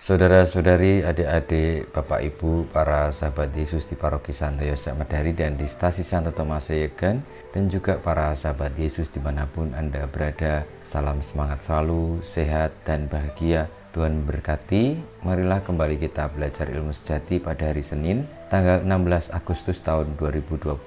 Saudara-saudari, adik-adik, Bapak Ibu, para sahabat Yesus di Paroki Santo Yosef Medari dan di Stasi Santo Thomas Yegan, dan juga para sahabat Yesus dimanapun Anda berada, salam semangat selalu, sehat dan bahagia. Tuhan memberkati. Marilah kembali kita belajar ilmu sejati pada hari Senin, tanggal 16 Agustus tahun 2021,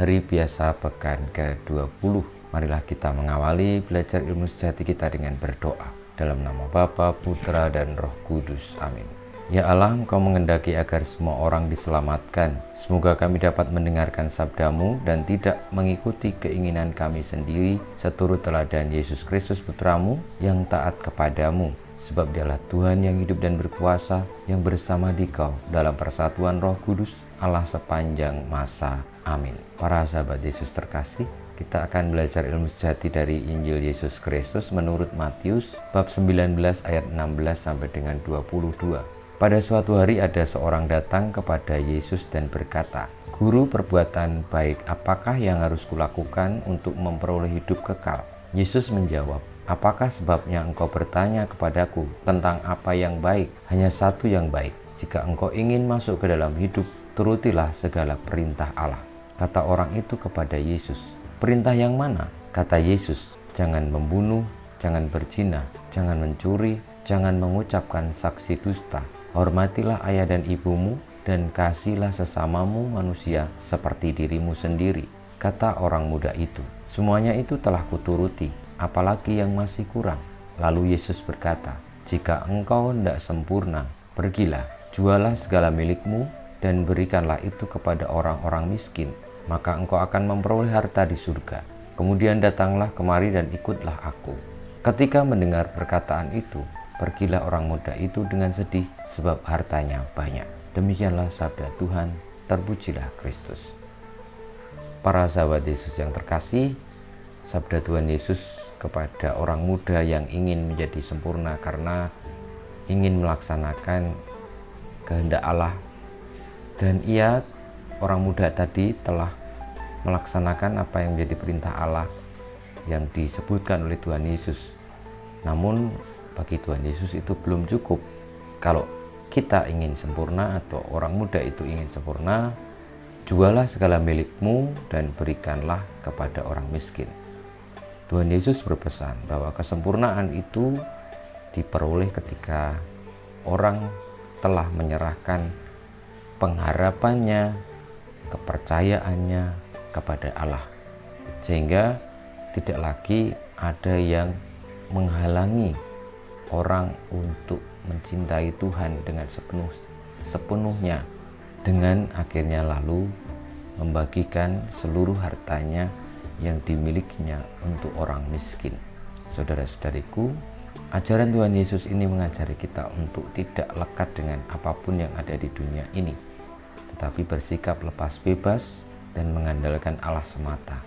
hari biasa pekan ke-20. Marilah kita mengawali belajar ilmu sejati kita dengan berdoa. Dalam nama Bapa, Putra, dan Roh Kudus. Amin. Ya Allah, Engkau mengendaki agar semua orang diselamatkan. Semoga kami dapat mendengarkan sabdamu dan tidak mengikuti keinginan kami sendiri, seturut teladan Yesus Kristus Putramu yang taat kepadamu. Sebab Dialah Tuhan yang hidup dan berkuasa, yang bersama Dikau dalam persatuan Roh Kudus, Allah sepanjang masa. Amin. Para sahabat Yesus terkasih, kita akan belajar ilmu sejati dari Injil Yesus Kristus menurut Matius bab 19 ayat 16 sampai dengan 22. Pada suatu hari ada seorang datang kepada Yesus dan berkata, "Guru, perbuatan baik apakah yang harus kulakukan untuk memperoleh hidup kekal?" Yesus menjawab, "Apakah sebabnya engkau bertanya kepadaku tentang apa yang baik? Hanya satu yang baik. Jika engkau ingin masuk ke dalam hidup, turutilah segala perintah Allah." Kata orang itu kepada Yesus, "Perintah yang mana?" Kata Yesus, "Jangan membunuh, jangan berzina, jangan mencuri, jangan mengucapkan saksi dusta. Hormatilah ayah dan ibumu, dan kasihilah sesamamu manusia seperti dirimu sendiri." Kata orang muda itu, "Semuanya itu telah kuturuti, apalagi yang masih kurang?" Lalu Yesus berkata, "Jika engkau hendak sempurna, pergilah, jualah segala milikmu, dan berikanlah itu kepada orang-orang miskin. Maka engkau akan memperoleh harta di surga. Kemudian datanglah kemari dan ikutlah aku." Ketika mendengar perkataan itu, pergilah orang muda itu dengan sedih, sebab hartanya banyak. Demikianlah sabda Tuhan, terpujilah Kristus. Para sahabat Yesus yang terkasih, sabda Tuhan Yesus kepada orang muda yang ingin menjadi sempurna karena ingin melaksanakan kehendak Allah, dan orang muda tadi telah melaksanakan apa yang menjadi perintah Allah yang disebutkan oleh Tuhan Yesus. Namun bagi Tuhan Yesus itu belum cukup. Kalau kita ingin sempurna atau orang muda itu ingin sempurna, jualah segala milikmu dan berikanlah kepada orang miskin. Tuhan Yesus berpesan bahwa kesempurnaan itu diperoleh ketika orang telah menyerahkan pengharapannya, kepercayaannya kepada Allah, sehingga tidak lagi ada yang menghalangi orang untuk mencintai Tuhan dengan sepenuhnya, dengan akhirnya lalu membagikan seluruh hartanya yang dimilikinya untuk orang miskin. Saudara-saudariku, ajaran Tuhan Yesus ini mengajari kita untuk tidak lekat dengan apapun yang ada di dunia ini, tetapi bersikap lepas bebas dan mengandalkan Allah semata.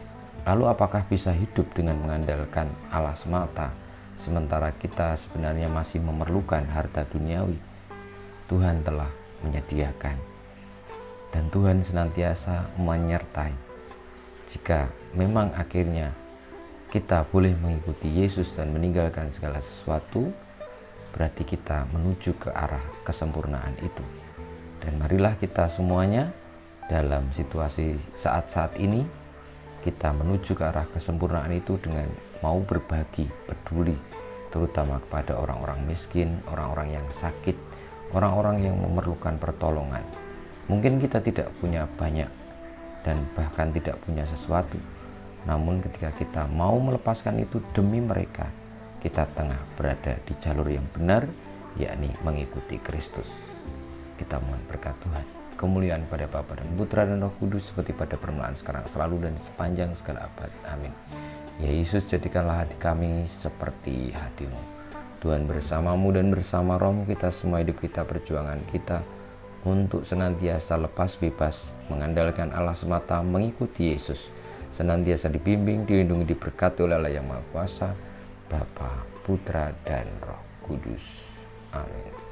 Lalu apakah bisa hidup dengan mengandalkan Allah semata, sementara kita sebenarnya masih memerlukan harta duniawi? Tuhan telah menyediakan, dan Tuhan senantiasa menyertai. Jika memang akhirnya kita boleh mengikuti Yesus dan meninggalkan segala sesuatu, berarti kita menuju ke arah kesempurnaan itu. Dan marilah kita semuanya dalam situasi saat-saat ini, kita menuju ke arah kesempurnaan itu dengan mau berbagi, peduli, terutama kepada orang-orang miskin, orang-orang yang sakit, orang-orang yang memerlukan pertolongan. Mungkin kita tidak punya banyak dan bahkan tidak punya sesuatu, namun ketika kita mau melepaskan itu demi mereka, kita tengah berada di jalur yang benar, yakni mengikuti Kristus. Kita mohon berkat Tuhan. Kemuliaan pada Bapa dan Putra dan Roh Kudus, seperti pada permulaan, sekarang, selalu, dan sepanjang segala abad. Amin. Ya Yesus, jadikanlah hati kami seperti hati-Mu. Tuhan bersamamu dan bersama rohmu, kita semua hidup kita, perjuangan kita untuk senantiasa lepas bebas, mengandalkan Allah semata, mengikuti Yesus, senantiasa dibimbing, dilindungi, diberkati oleh Allah yang Maha Kuasa, Bapa, Putra, dan Roh Kudus. Amin.